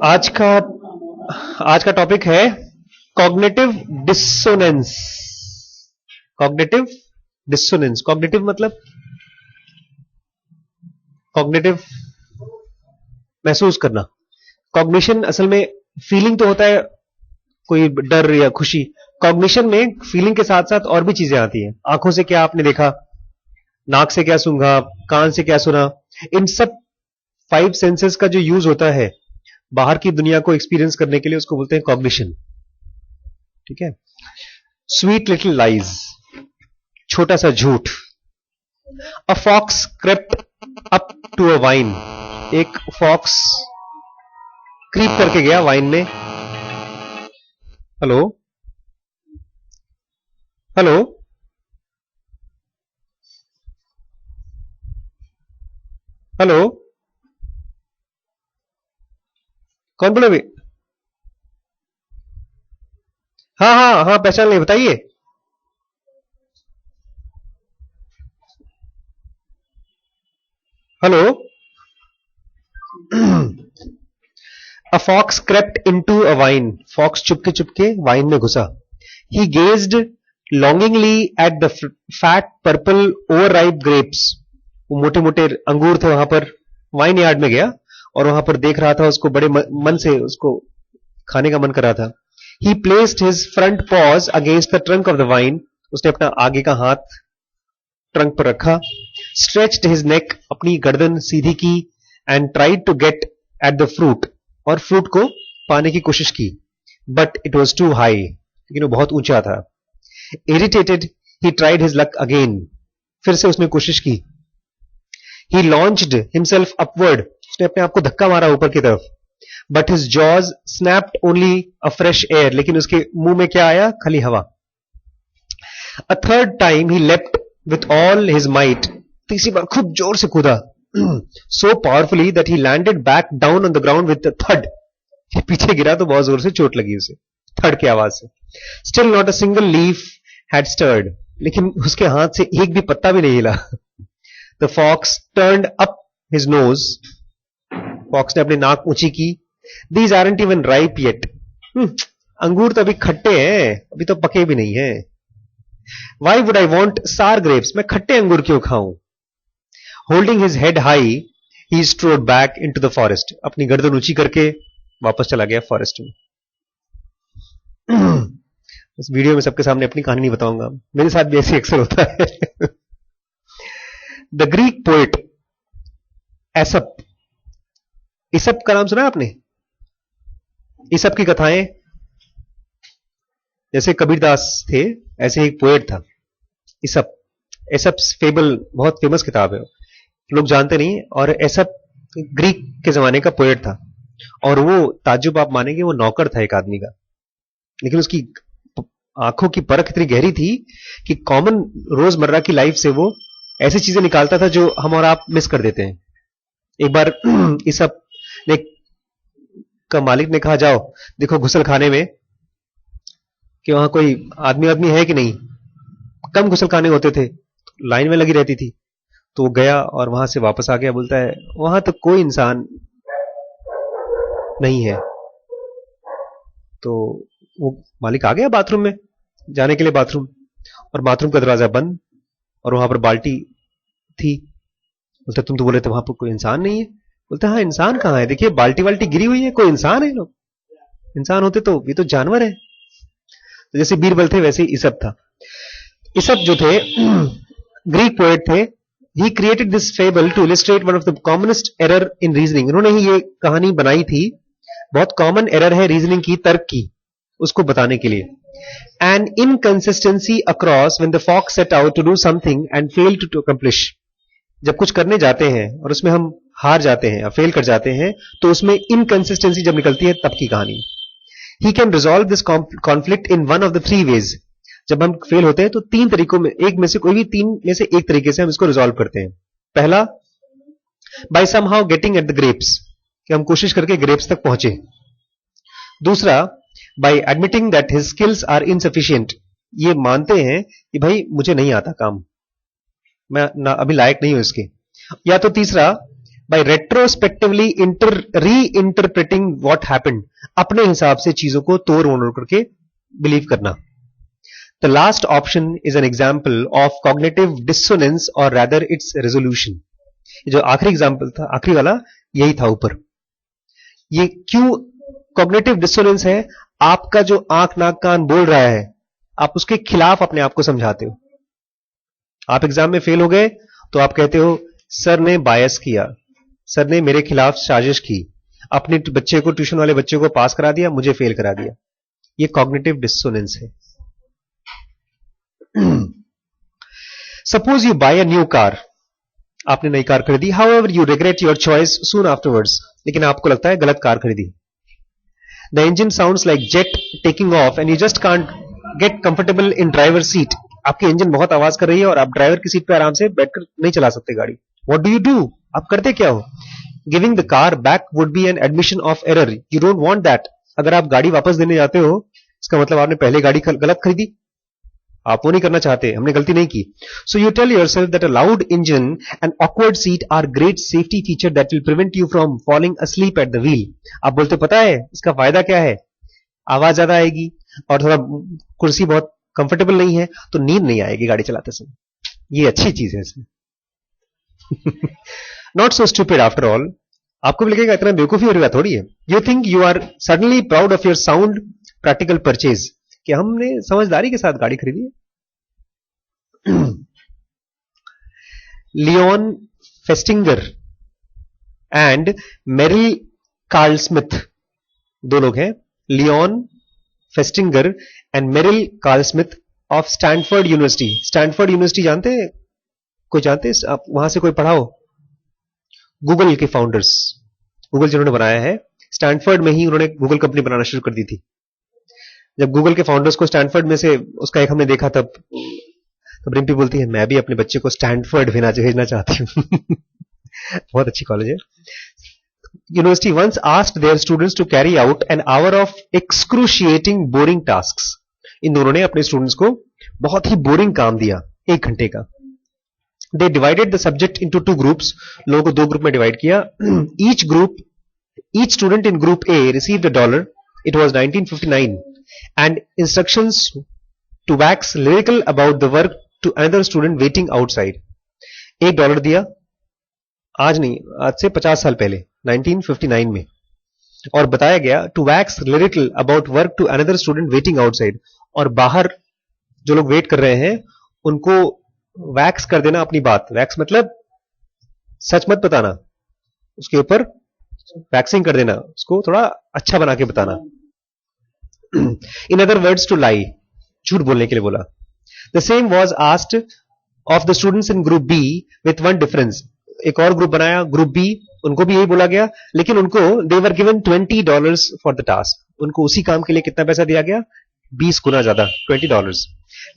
आज का आज का टॉपिक है cognitive dissonance. Cognitive dissonance, cognitive मतलब कॉग्निटिव महसूस करना। कॉग्निशन असल में फीलिंग तो होता है, कोई डर या खुशी। कॉग्निशन में फीलिंग के साथ साथ और भी चीजें आती हैं। आंखों से क्या आपने देखा, नाक से क्या सूंघा, कान से क्या सुना, इन सब 5 सेंसेस का जो यूज होता है बाहर की दुनिया को एक्सपीरियंस करने के लिए, उसको बोलते हैं कॉग्निशन। ठीक है। स्वीट लिटिल लाइज, छोटा सा झूठ। A fox crept up to a vine, एक फॉक्स क्रीप करके गया वाइन में। हेलो हेलो हेलो, कौन बोले अभी? हाँ हाँ हाँ, पहचान ले, बताइए। Hello. A fox crept into a vine, fox चुपके चुपके वाइन में घुसा। He gazed longingly at the fat purple over ripe grapes, वो मोटे मोटे अंगूर थे वहां पर। वाइन यार्ड में गया और वहां पर देख रहा था, उसको बड़े मन से उसको खाने का मन कर रहा था। ही placed his front pause against the trunk of the wine, उसने अपना आगे का हाथ ट्रंक पर रखा। स्ट्रेच्ड हिज नेक, अपनी गर्दन सीधी की। And tried to get at the fruit, और फ्रूट को पाने की कोशिश की। But it was too high, लेकिन वो बहुत ऊंचा था। Irritated he tried his luck again, फिर से उसने कोशिश की। ही लॉन्च्ड हिमसेल्फ अपवर्ड, उसने अपने आप को धक्का मारा ऊपर की तरफ। But his jaws snapped only a fresh air, लेकिन उसके मुंह में क्या आया? खाली हवा। A third time he leapt with all his might, तीसरी बार खूब जोर से कूदा। So powerfully that he landed back down on the ground with third, पीछे गिरा तो बहुत जोर से चोट लगी उसे, थर्ड की आवाज से। Still not a single leaf had stirred, लेकिन उसके हाथ से एक भी पत्ता भी नहीं हिला। The fox turned up his nose, fox ने अपनी नाक ऊंची की। These aren't even ripe yet, अंगूर तो अभी खट्टे हैं, अभी तो पके भी नहीं है। वाई वुड आई वॉन्ट सार ग्रेप्स, मैं खट्टे अंगूर क्यों खाऊं? Holding his head high he strode back into the forest, अपनी गर्दन ऊंची करके वापस चला गया फॉरेस्ट में। इस वीडियो में सबके सामने अपनी कहानी नहीं बताऊंगा, मेरे साथ भी ऐसे अक्सर होता है। द ग्रीक पोएट एसप, इसप का नाम सुना आपने? इसप की कथाएं, जैसे कबीरदास थे ऐसे एक पोएट था इसप। एसप फेबल बहुत फेमस किताब है, लोग जानते नहीं। और एसप ग्रीक के जमाने का पोएट था, और वो ताज्जुब आप मानेंगे, वो नौकर था एक आदमी का, लेकिन उसकी आंखों की परख इतनी गहरी थी कि कॉमन रोजमर्रा की लाइफ से वो ऐसी चीजें निकालता था जो हम और आप मिस कर देते हैं। एक बार इसप ने का मालिक ने कहा, जाओ देखो घुसल खाने में कि वहां कोई आदमी है कि नहीं। कम घुसल खाने होते थे, लाइन में लगी रहती थी। तो वो गया और वहां से वापस आ गया, बोलता है वहां तो कोई इंसान नहीं है। तो वो मालिक आ गया बाथरूम में, जाने के लिए बाथरूम, और बाथरूम का दरवाजा बंद, और वहां पर बाल्टी थी। बोलता तुम तो बोले थे वहां पर कोई इंसान नहीं है। बोलता हाँ, इंसान कहाँ है, देखिए बाल्टी वाल्टी गिरी हुई है, कोई इंसान है? लोग इंसान होते तो ये तो जानवर है। तो जैसे बीरबल थे वैसे ही इसप था। इसप जो थे ग्रीक पोएट थे। He created this fable to illustrate one of the commonest error in reasoning, इन्होंने ही ये कहानी बनाई थी, बहुत कॉमन एरर है रीजनिंग की, तर्क की, उसको बताने के लिए। An inconsistency across when the fox set out to do something and fail to accomplish, जब कुछ करने जाते हैं और उसमें हम हार जाते हैं या फेल कर जाते हैं, तो उसमें इनकंसिस्टेंसी जब निकलती है तब की कहानी। He can resolve this conflict in one of the 3 ways, जब हम फेल होते हैं तो 3 तरीकों में, एक में से कोई भी 3 में से एक तरीके से हम इसको रिजॉल्व करते हैं। पहला, by somehow getting at the grapes, कि हम कोशिश करके ग्रेप्स तक पहुंचे। दूसरा, by admitting that his skills are insufficient, ये मानते हैं कि भाई मुझे नहीं आता काम, मैं ना अभी लायक नहीं हूं इसके। या तो तीसरा, बाय रेट्रोस्पेक्टिवली री इंटरप्रेटिंग व्हाट हैपेंड, अपने हिसाब से चीजों को तोड़ मोड़ करके बिलीव करना. The last option is an example of cognitive dissonance और रादर इट्स रेजोल्यूशन. जो आखिरी एग्जाम्पल था, आखिरी वाला यही था ऊपर. ये क्यों कॉग्निटिव डिसोनेंस है? आपका जो आंख नाक कान बोल रहा है, आप उसके खिलाफ अपने आप को समझाते हो. आप एग्जाम में फेल हो गए तो आप कहते हो सर ने बायस किया, सर ने मेरे खिलाफ साजिश की, अपने बच्चे को, ट्यूशन वाले बच्चे को पास करा दिया, मुझे फेल करा दिया. ये कॉग्निटिव डिसोनेंस है. Suppose you buy a new car, आपने नई कार खरीदी. However you regret your choice soon afterwards, लेकिन आपको लगता है गलत कार खरीदी. The engine sounds like jet taking off and you just can't get comfortable in driver seat. आपकी इंजन बहुत आवाज कर रही है और आप ड्राइवर की सीट पर आराम से बैठकर नहीं चला सकते गाड़ी. What do you do? आप करते क्या हो? Giving the car back would be an admission of error. You don't want that. अगर आप गाड़ी वापस देने जाते हो, इसका मतलब आपने पहले गाड़ी गलत खरीदी. आप वो नहीं करना चाहते, हमने गलती नहीं की. So you tell yourself that a loud engine and awkward seat are great safety feature that will prevent you from falling asleep at the wheel. आप बोलते पता है इसका फायदा क्या है? आवाज ज्यादा आएगी और थोड़ा कुर्सी बहुत कंफर्टेबल नहीं है तो नींद नहीं आएगी गाड़ी चलाते समय. ये अच्छी चीज है इसमें. Not so stupid after all. आपको भी लगेगा इतना बेवकूफी हो रहा थोड़ी है. You think you are suddenly proud of your sound practical purchase, कि हमने समझदारी के साथ गाड़ी खरीदी है. Leon Festinger and Merrill Carl Smith, दो लोग हैं. Leon Festinger and Merrill Carl Smith of Stanford University. Stanford University जानते हैं? कोई जानते हैं? आप वहां से कोई पढ़ा हो? गूगल के फाउंडर्स, गूगल जिन्होंने बनाया है, स्टैनफोर्ड में ही उन्होंने गूगल कंपनी बनाना शुरू कर दी थी. जब गूगल के फाउंडर्स को स्टैनफोर्ड में से उसका एक हमने देखा, तब रिम्पी बोलती है मैं भी अपने बच्चे को स्टैनफोर्ड भेजना चाहती हूँ. बहुत अच्छी कॉलेज है. University once asked their students to carry out an hour of excruciating boring tasks. इन दोनों ने अपने स्टूडेंट्स को बहुत ही बोरिंग काम दिया, 1 घंटे का. They divided the subject into 2 groups. लोगों को 2 ग्रुप में डिवाइड किया. Each student in group A received $1. It was 1959, and instructions to wax lyrical about the work to another student waiting outside. $1 दिया, आज नहीं, आज से 50 साल पहले 1959 में, और बताया गया to wax lyrical about work to another student waiting outside. और बाहर जो लोग वेट कर रहे हैं उनको वैक्स कर देना अपनी बात. वैक्स मतलब सच मत बताना, उसके ऊपर वैक्सिंग कर देना, उसको थोड़ा अच्छा बना के बताना. In other words to lie, झूठ बोलने के लिए बोला. The same was asked of the students in group B with 1 difference. एक और ग्रुप बनाया, ग्रुप बी, उनको भी यही बोला गया, लेकिन उनको they were given $20 for the task. उनको उसी काम के लिए कितना पैसा दिया गया? 20 गुना ज्यादा, $20.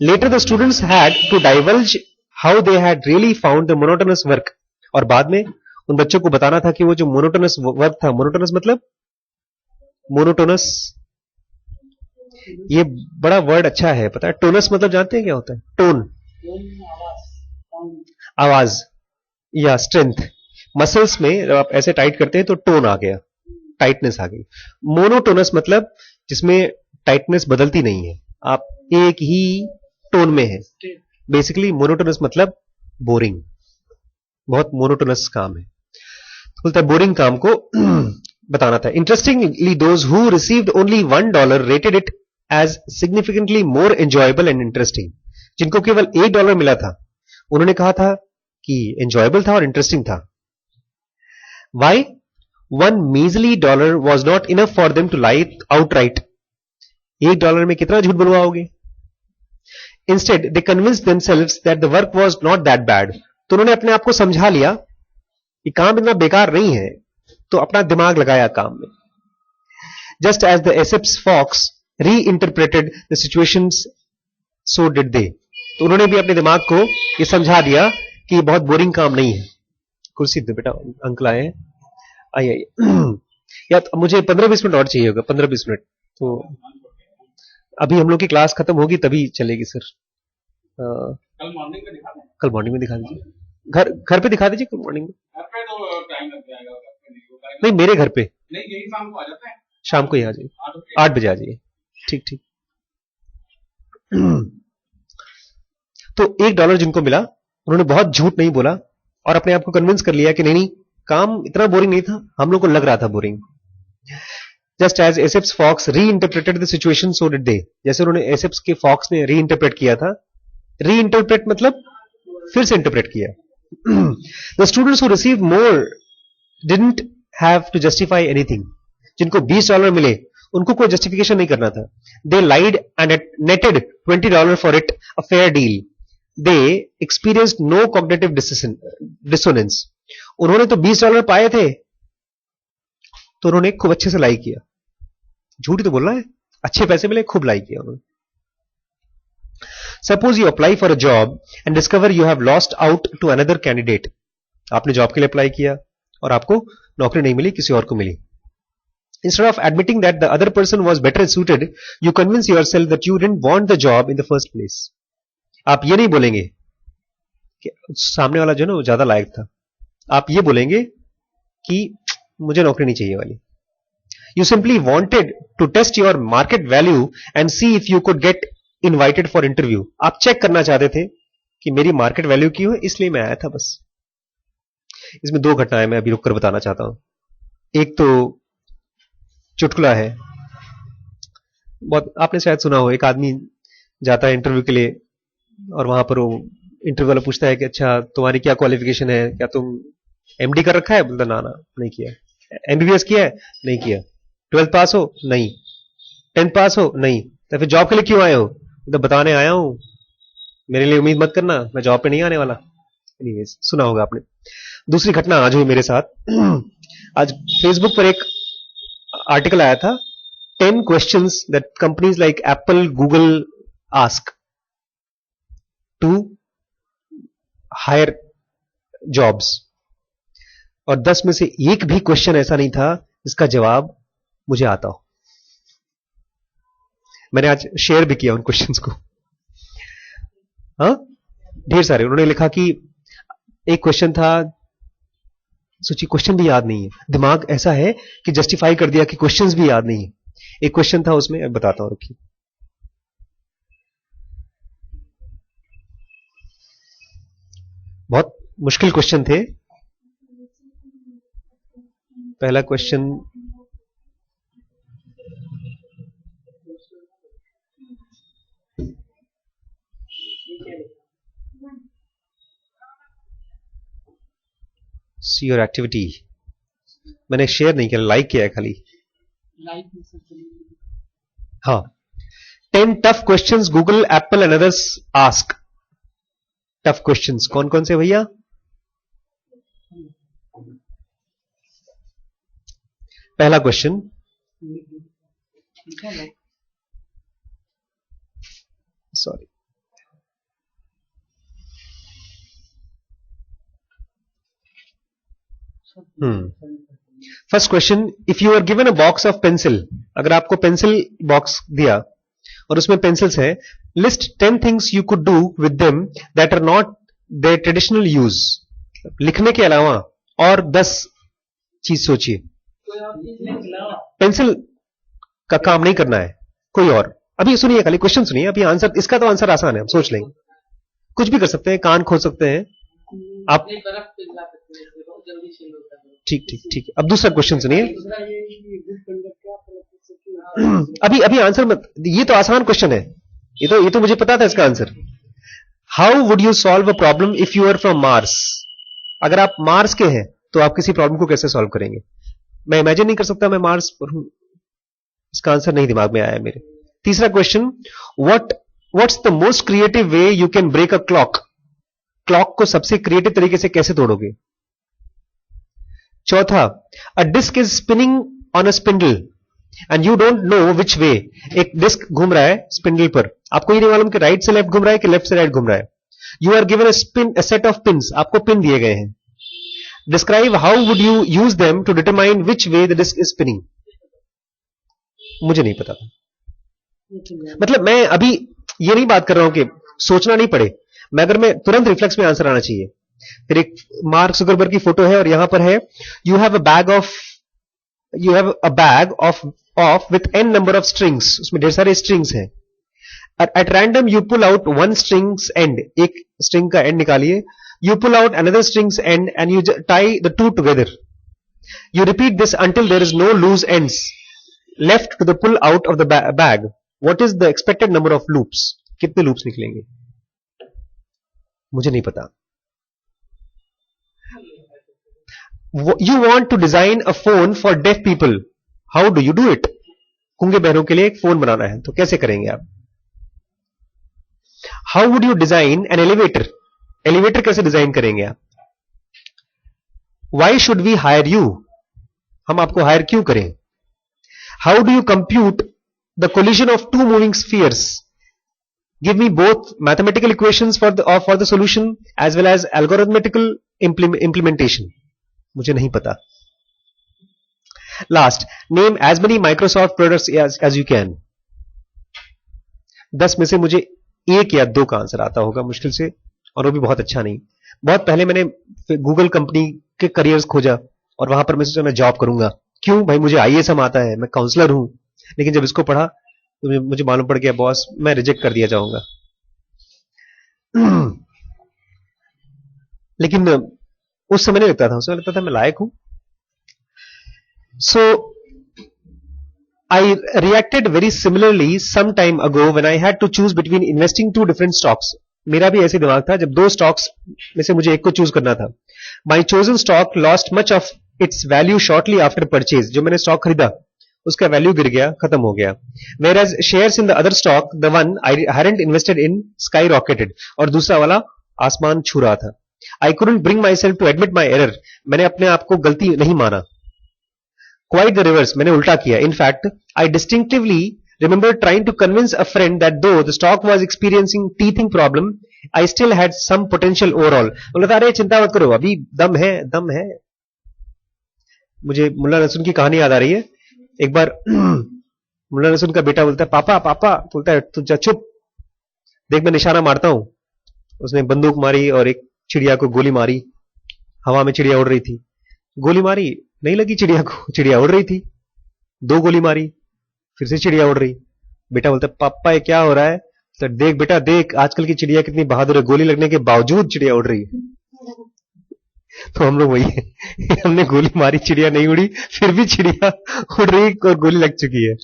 Later the students had to divulge how they had really found the monotonous work. और बाद में उन बच्चों को बताना था कि वो जो मोनोटोनस वर्क था, मोनोटोनस मतलब मोनोटोनस, ये बड़ा वर्ड अच्छा है, पता है? टोनस मतलब जानते हैं क्या होता है? टोन, आवाज या स्ट्रेंथ. मसल्स में जब आप ऐसे टाइट करते हैं तो टोन आ गया, टाइटनेस आ गई. मोनोटोनस मतलब जिसमें टाइटनेस बदलती नहीं है, आप एक ही टोन में है. बेसिकली मोनोटोनस मतलब बोरिंग, बहुत मोनोटोनस काम है. बोलता है बोरिंग काम को बताना था. Interestingly those who received only $1 rated it as significantly more enjoyable and interesting. जिनको केवल $1 मिला था उन्होंने कहा था कि एंजॉयबल था और इंटरेस्टिंग था. Why? $1 measly was not enough for them to lie outright. $1 में कितना झूठ बुलवाओगे? Instead, they convinced themselves that the work was not that bad. तो उन्होंने अपने आप को समझा लिया कि काम इतना बेकार नहीं है, तो अपना दिमाग लगाया काम में. Just as the Aesop's fox reinterpreted the situations, so did they. तो उन्होंने भी अपने दिमाग को ये समझा दिया कि ये बहुत बोरिंग काम नहीं है. कुर्सी दो बेटा, अंकल आए हैं. आइए या मुझे 15-20 मिनट और चाहिए होगा, 15-20 मिनट. तो अभी हम लोग की क्लास खत्म होगी तभी चलेगी सर. कल मॉर्निंग में दिखा दें? कल मॉर्निंग में दिखा दीजिए. घर पे दिखा दीजिए कल मॉर्निंग में. नहीं, मेरे घर पे नहीं, यही शाम को आ जाता है, शाम को ही आ जाइए, 8 बजे आ जाइए। ठीक ठीक। तो $1 जिनको मिला, उन्होंने बहुत झूठ नहीं बोला और अपने आप को कन्विंस कर लिया कि नहीं नहीं, काम इतना बोरिंग नहीं था, हम लोग को लग रहा था बोरिंग। जस्ट एज एसेप्स फॉक्स री interpreted the situation, so did they. जैसे उन्होंने एसेप्स के फॉक्स ने री इंटरप्रेट किया था, री इंटरप्रेट मतलब फिर से इंटरप्रेट किया। The students who received more didn't have to justify anything. जिनको $20 मिले, उनको कोई जस्टिफिकेशन नहीं करना था। They lied and netted $20 for it, a fair deal. They experienced no cognitive dissonance. उन्होंने तो $20 पाए थे, तो उन्होंने खूब अच्छे से लाई किया। झूठ ही तो बोल रहा है, अच्छे पैसे मिले, खूब लाई किया उन्होंने। Suppose you apply for a job and discover you have lost out to another candidate. आपने जॉब के लिए अप्लाई किया और आपको नौकरी नहीं मिली, किसी और को मिली। Instead of admitting that the other person was better suited, you convince yourself that you didn't want the job in the first place. आप ये नहीं बोलेंगे कि सामने वाला जो ना वो ज्यादा लायक था, आप ये बोलेंगे कि मुझे नौकरी नहीं चाहिए वाली। You simply wanted to test your market value and see if you could get invited for interview. आप चेक करना चाहते थे कि मेरी मार्केट वैल्यू की हो, इसलिए मैं आया था बस। इसमें 2 घटनाएं मैं अभी रुककर बताना चाहता हूं। एक तो चुटकुला है, बहुत आपने शायद सुना हो। एक आदमी जाता है इंटरव्यू के लिए और वहां पर वो इंटरव्यू वाला पूछता है कि अच्छा तुम्हारी क्या क्वालिफिकेशन है, क्या तुम एमडी कर रखा है? बोलता ना ना नहीं किया। एमबीबीएस किया है? नहीं किया। 12th पास हो? नहीं। 10th पास हो? नहीं। तो फिर जॉब के लिए क्यों आए हो? तो बताने आया हूं, मेरे लिए उम्मीद मत करना, मैं जॉब पे नहीं आने वाला। एनीवेज, सुना होगा आपने। दूसरी घटना आज हुई मेरे साथ। आज फेसबुक पर एक आर्टिकल आया था, 10 questions that companies like Apple, Google ask to hire jobs, और 10 में से एक भी क्वेश्चन ऐसा नहीं था जिसका जवाब मुझे आता हो। मैंने आज शेयर भी किया उन क्वेश्चंस को। हाँ, ढेर सारे। उन्होंने लिखा कि एक क्वेश्चन था, सोचिए क्वेश्चन भी याद नहीं है, दिमाग ऐसा है कि जस्टिफाई कर दिया कि क्वेश्चंस भी याद नहीं है। एक क्वेश्चन था उसमें, अब बताता हूं, रुकिए। बहुत मुश्किल क्वेश्चन थे। पहला क्वेश्चन, सी योर एक्टिविटी। मैंने शेयर नहीं किया, लाइक किया है खाली। हाँ, 10 tough questions Google, Apple and others ask. Tough questions कौन कौन से भैया? पहला question, sorry, first question, if you are given a box of pencil, अगर आपको पेंसिल बॉक्स दिया और उसमें पेंसिल्स है, list 10 things you could do with them that are not their traditional use. लिखने के अलावा और 10 चीज सोचिए। पेंसिल का काम नहीं करना है, कोई और। अभी सुनिए, खाली क्वेश्चन सुनिए, अभी आंसर, इसका तो आंसर आसान है, हम सोच लेंगे। कुछ भी कर सकते हैं, कान खोल सकते हैं आप। ठीक ठीक ठीक। अब दूसरा क्वेश्चन सुनिए। अभी अभी आंसर मत, ये तो आसान क्वेश्चन है, ये तो मुझे पता था इसका answer. How would you solve a problem if you are from Mars? अगर आप मार्स के हैं तो आप किसी प्रॉब्लम को कैसे सॉल्व करेंगे? मैं इमेजिन नहीं कर सकता मैं मार्स पर हूं, इसका आंसर नहीं दिमाग में आया मेरे। तीसरा question, what's the most creative way you can break a clock? Clock को सबसे क्रिएटिव तरीके से कैसे तोड़ोगे? चौथा, a disk is spinning on a spindle and you don't know which way. एक डिस्क घूम रहा है स्पिंडल पर, आपको ये नहीं मालूम कि राइट से लेफ्ट घूम रहा है कि लेफ्ट से राइट घूम रहा है। You are given a set of pins, आपको पिन दिए गए हैं। Describe how would you use them to determine which way the disk is spinning. मुझे नहीं पता था। मतलब मैं अभी ये नहीं बात कर रहा हूं कि सोचना नहीं पड़े, मैं तुरंत रिफ्लेक्स में आंसर आना चाहिए। फिर एक मार्क जुकरबर्ग की फोटो है और यहां पर है you have a bag of with n number of strings, उसमें ढेर सारे स्ट्रिंग्स हैं. At random you pull out one strings end, एक स्ट्रिंग का एंड निकालिए. You pull out another strings end you tie the two together. You repeat this until there is no loose ends left to the pull out of the bag. What is the expected number of loops? कितने loops निकलेंगे? मुझे नहीं पता. You want to design a phone for deaf people. How do you do it? गूंगे बहनों के लिए एक phone बनाना है, तो कैसे करेंगे आप? How would you design an elevator? Elevator कैसे डिजाइन करेंगे आप? Why should we hire you? हम आपको हायर क्यों करें? How do you compute the collision of two moving spheres? Give me both mathematical equations for the solution as well as algorithmical implementation. मुझे नहीं पता. Last, name as many Microsoft products as you can. 10 में से मुझे एक या दो का आंसर आता होगा मुश्किल से, और वो भी बहुत अच्छा नहीं. बहुत पहले मैंने गूगल कंपनी के करियर्स खोजा और वहां पर मैं सोचा मैं जॉब करूंगा. क्यों भाई? मुझे आईएएस आता है, मैं काउंसलर हूं. लेकिन जब इसको पढ़ा तो मुझे मालूम पड़ गया बॉस मैं रिजेक्ट कर दिया जाऊंगा. लेकिन उस समय नहीं लगता था, उस समय लगता था मैं लायक हूं. सो I reacted very similarly some time ago when I had to choose between investing two different stocks. मेरा भी ऐसे दिमाग था जब दो स्टॉक्स में से मुझे एक को चूज करना था. My chosen stock lost much of its value shortly after purchase. जो मैंने स्टॉक खरीदा उसका वैल्यू गिर गया, खत्म हो गया. Whereas shares in the other stock, the one I hadn't invested in, skyrocketed. और दूसरा वाला आसमान छू रहा था. I couldn't bring myself to admit my error. मैंने अपने आप को गलती नहीं माना. Quite the reverse, मैंने उल्टा किया. In fact, I distinctively remember trying to convince a friend that though the stock was experiencing teething problem, I still had some potential overall. बोला था अरे चिंता मत करो, अभी दम है, दम है. मुझे मुल्ला नसरुन की कहानी याद आ रही है. एक बार मुल्ला नसरुन का बेटा बोलता है पापा पापा, बोलता है तू जा चुप, देख मैं निशाना मारता हूं. उसने बंदूक मारी और एक चिड़िया को गोली मारी. हवा में चिड़िया उड़ रही थी. गोली मारी, नहीं लगी चिड़िया को, चिड़िया उड़ रही थी. दो गोली मारी, फिर से चिड़िया उड़ रही. बेटा बोलता है पापा ये क्या हो रहा है? तो देख बेटा देख, आजकल की चिड़िया कितनी बहादुर है, गोली लगने के बावजूद चिड़िया उड़ रही है. तो हम लोग वही है, हमने गोली मारी, चिड़िया नहीं उड़ी, फिर भी चिड़िया उड़ रही और गोली लग चुकी है.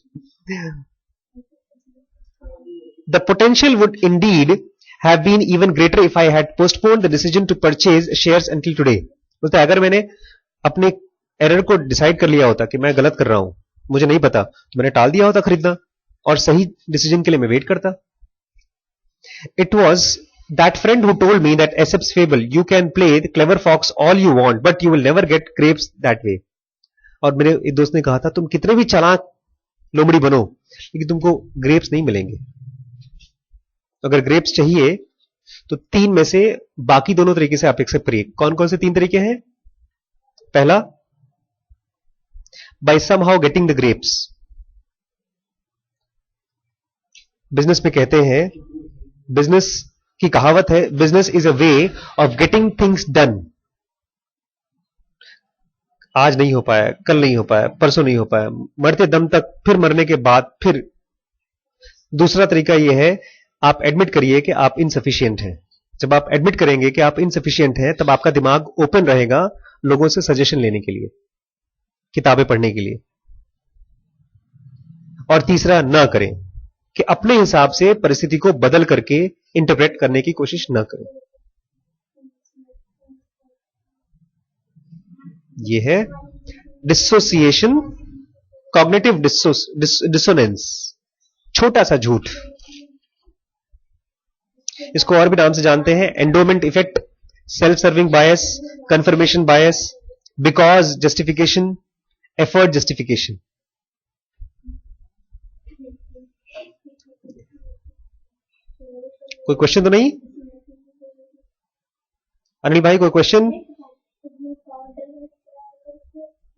The potential would indeed have been even greater if I had postponed the decision to purchase shares until today. बोलता है अगर मैंने अपने एरर को डिसाइड कर लिया होता कि मैं गलत कर रहा हूं, मुझे नहीं पता, तो मैंने टाल दिया होता खरीदना और सही डिसीजन के लिए मैं वेट करता. It was that friend who told me that Aesop's fable, you can play the clever fox all you want but you will never get grapes that way. और मेरे एक दोस्त ने कहा था तुम कितने भी चालाक लोमड़ी बनो लेकिन तुमको ग्रेप्स नहीं मिलेंगे. अगर ग्रेप्स चाहिए तो तीन में से बाकी दोनों तरीके से आप एक्सेप्ट करिए. कौन कौन से तीन तरीके हैं? पहला, by somehow getting the grapes. Business में कहते हैं, बिजनेस की कहावत है, business is a way of getting things done. आज नहीं हो पाया, कल नहीं हो पाया, परसों नहीं हो पाया, मरते दम तक, फिर मरने के बाद फिर. दूसरा तरीका यह है, आप एडमिट करिए कि आप इनसफिशियंट हैं. जब आप एडमिट करेंगे कि आप इनसफिशियंट हैं, तब आपका दिमाग ओपन रहेगा लोगों से सजेशन लेने के लिए, किताबें पढ़ने के लिए. और तीसरा, ना करें कि अपने हिसाब से परिस्थिति को बदल करके इंटरप्रेट करने की कोशिश ना करें. यह है डिसोसिएशन, कॉग्निटिव डिसोनेंस, छोटा सा झूठ. इसको और भी नाम से जानते हैं, endowment effect, self serving bias, confirmation bias, because justification, effort justification. कोई क्वेश्चन तो नहीं? अनिल भाई कोई क्वेश्चन?